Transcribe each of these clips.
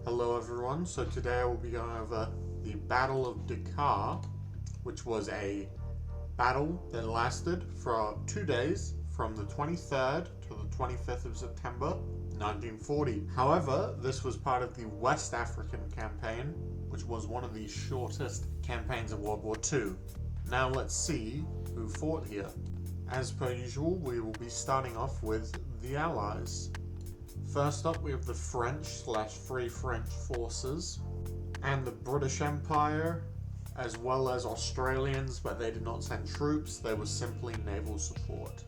Hello everyone, so today I will be going over the Battle of Dakar, which was a battle that lasted for 2 days from the 23rd to the 25th of September 1940. However, this was part of the West African campaign, which was one of the shortest campaigns of World War II. Now let's see who fought here. As per usual, we will be starting off with the Allies. First up, we have the French/Free French forces and the British Empire, as well as Australians, but they did not send troops, they were simply naval support.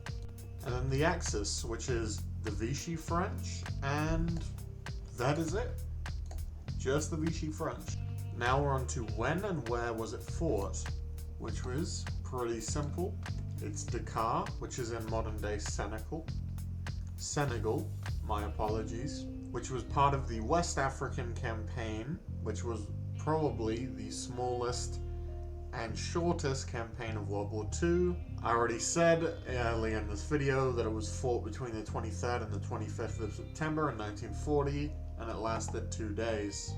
And then the Axis, which is the Vichy French, and that is it. Just the Vichy French. Now we're on to when and where was it fought, which was pretty simple. It's Dakar, which is in modern-day Senegal, my apologies, which was part of the West African campaign, which was probably the smallest and shortest campaign of World War II. I already said earlier in this video that it was fought between the 23rd and the 25th of September in 1940, and it lasted 2 days.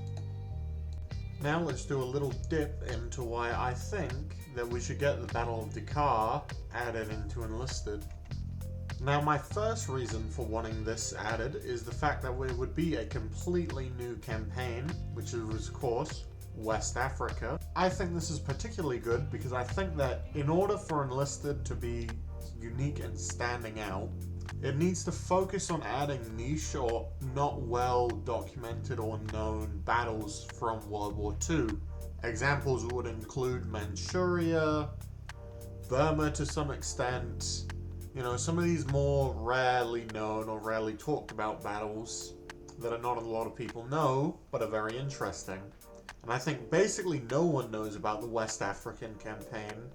Now let's do a little dip into why I think that we should get the Battle of Dakar added into Enlisted. Now my first reason for wanting this added is the fact that it would be a completely new campaign, which is of course West Africa. I think this is particularly good because I think that in order for Enlisted to be unique and standing out, it needs to focus on adding niche or not well documented or known battles from World War II. Examples would include Manchuria, Burma to some extent, some of these more rarely known or rarely talked about battles that are not a lot of people know, but are very interesting. And I think basically no one knows about the West African campaign,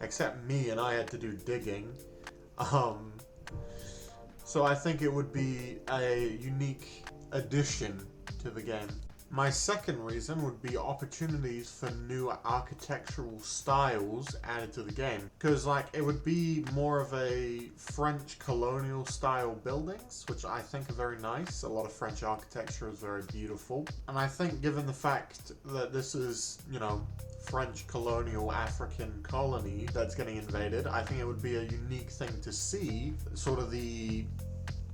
except me, and I had to do digging. So I think it would be a unique addition to the game. My second reason would be opportunities for new architectural styles added to the game. Because it would be more of a French colonial style buildings, which I think are very nice. A lot of French architecture is very beautiful. And I think given the fact that this is, French colonial African colony that's getting invaded, I think it would be a unique thing to see, sort of the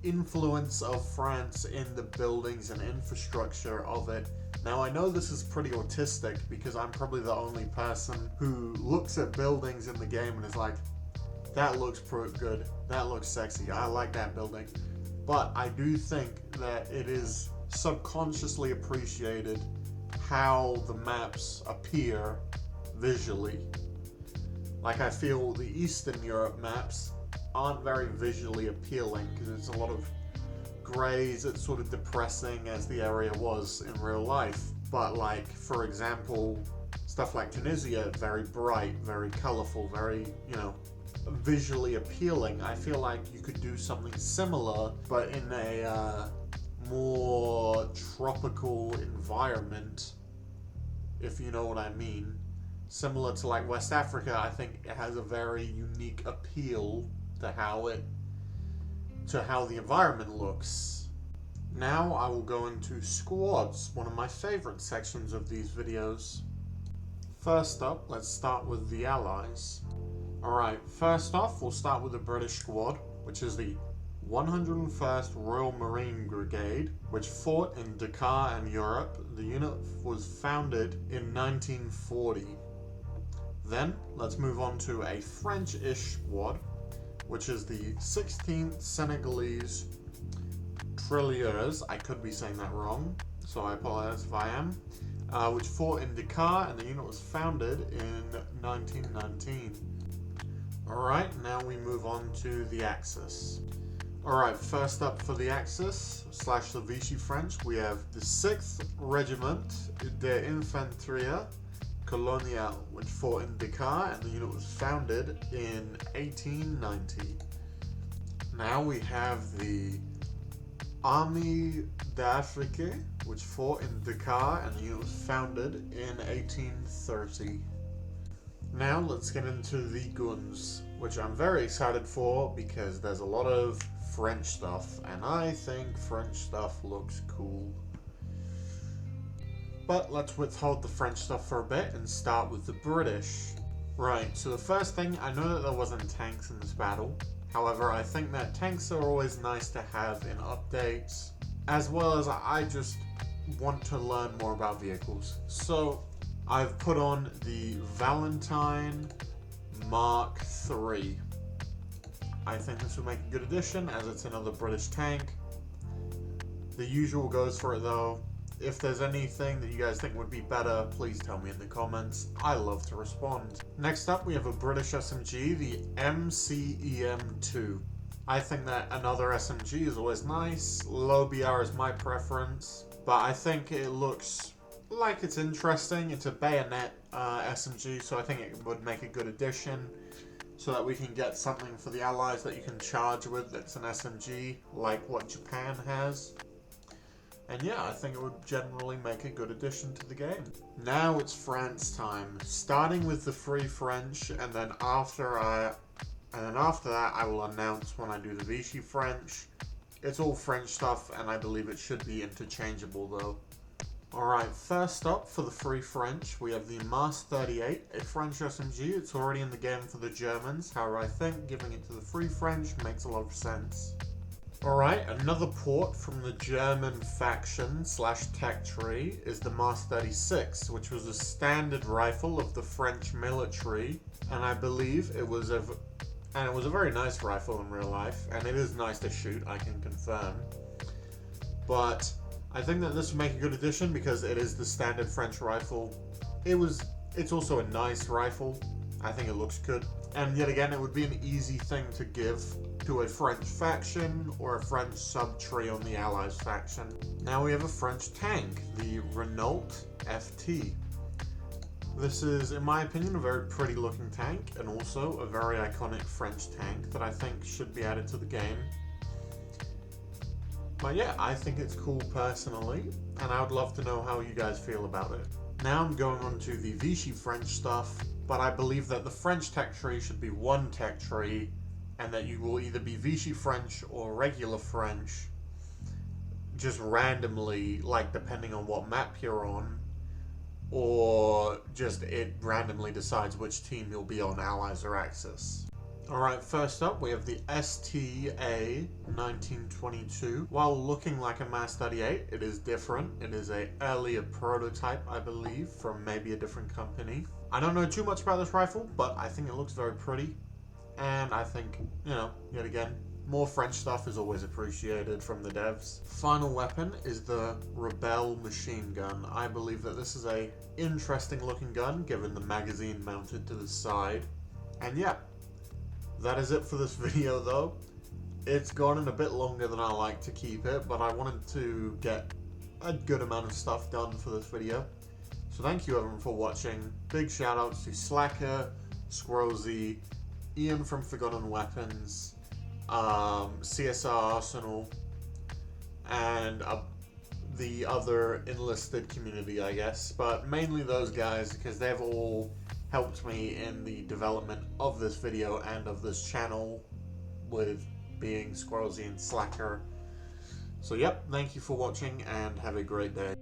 influence of France in the buildings and infrastructure of it. Now I know this is pretty autistic because I'm probably the only person who looks at buildings in the game and is like, that looks good, that looks sexy, I like that building. But I do think that it is subconsciously appreciated how the maps appear visually. I feel the Eastern Europe maps aren't very visually appealing because it's a lot of grays. It's sort of depressing as the area was in real life. But for example, stuff like Tunisia, very bright, very colorful, very, visually appealing. I feel like you could do something similar, but in a more tropical environment, if you know what I mean. Similar to West Africa, I think it has a very unique appeal to how the environment looks. Now I will go into squads, one of my favorite sections of these videos. First up, let's start with the Allies. Alright, first off, we'll start with the British squad, which is the 101st Royal Marine Brigade, which fought in Dakar and Europe. The unit was founded in 1940. Then, let's move on to a French-ish squad, which is the 16th Senegalese Tirailleurs. I could be saying that wrong, so I apologize if I am. Which fought in Dakar, and the unit was founded in 1919. Alright, now we move on to the Axis. Alright, first up for the Axis / the Vichy French, we have the 6th Regiment d'Infanterie Coloniale, which fought in Dakar, and the unit was founded in 1890. Now we have the Armée d'Afrique, which fought in Dakar, and the unit was founded in 1830. Now let's get into the guns, which I'm very excited for because there's a lot of French stuff, and I think French stuff looks cool. But let's withhold the French stuff for a bit and start with the British. Right, so the first thing, I know that there wasn't tanks in this battle. However, I think that tanks are always nice to have in updates, as well as I just want to learn more about vehicles. So I've put on the Valentine Mark III. I think this would make a good addition, as it's another British tank. The usual goes for it though. If there's anything that you guys think would be better, please tell me in the comments. I love to respond. Next up, we have a British SMG, the MCEM2. I think that another SMG is always nice. Low BR is my preference, but I think it looks like it's interesting. It's a bayonet SMG, so I think it would make a good addition, so that we can get something for the allies that you can charge with that's an SMG, like what Japan has. And yeah, I think it would generally make a good addition to the game. Now it's France time, starting with the Free French, and then after that I will announce when I do the Vichy French. It's all French stuff, and I believe it should be interchangeable though. Alright, first up for the Free French, we have the Mars 38, a French SMG. It's already in the game for the Germans, however I think giving it to the Free French makes a lot of sense. Alright, another port from the German faction / tech tree is the Mars 36, which was a standard rifle of the French military, and I believe it was a very nice rifle in real life, and it is nice to shoot, I can confirm. But I think that this would make a good addition because it is the standard French rifle. It's also a nice rifle. I think it looks good. And yet again, it would be an easy thing to give to a French faction or a French sub-tree on the Allies faction. Now we have a French tank, the Renault FT. This is, in my opinion, a very pretty looking tank, and also a very iconic French tank that I think should be added to the game. But yeah, I think it's cool personally, and I would love to know how you guys feel about it. Now I'm going on to the Vichy French stuff, but I believe that the French tech tree should be one tech tree, and that you will either be Vichy French or regular French, just randomly, like depending on what map you're on, or just it randomly decides which team you'll be on, Allies or Axis. Alright, first up we have the STA 1922. While looking like a Mars 38, it is different. It is a earlier prototype, I believe, from maybe a different company. I don't know too much about this rifle, but I think it looks very pretty. And I think, you know, yet again, more French stuff is always appreciated from the devs. Final weapon is the Rebelle machine gun. I believe that this is a interesting looking gun, given the magazine mounted to the side. And yeah, that is it for this video though. It's gone in a bit longer than I like to keep it, but I wanted to get a good amount of stuff done for this video. So thank you everyone for watching. Big shout outs to Slacker, Squirrelsy, Ian from Forgotten Weapons, CSR Arsenal, and the other enlisted community, I guess, but mainly those guys because they've all helped me in the development of this video and of this channel with being Squirrelsy and Slacker. So yep, thank you for watching and have a great day.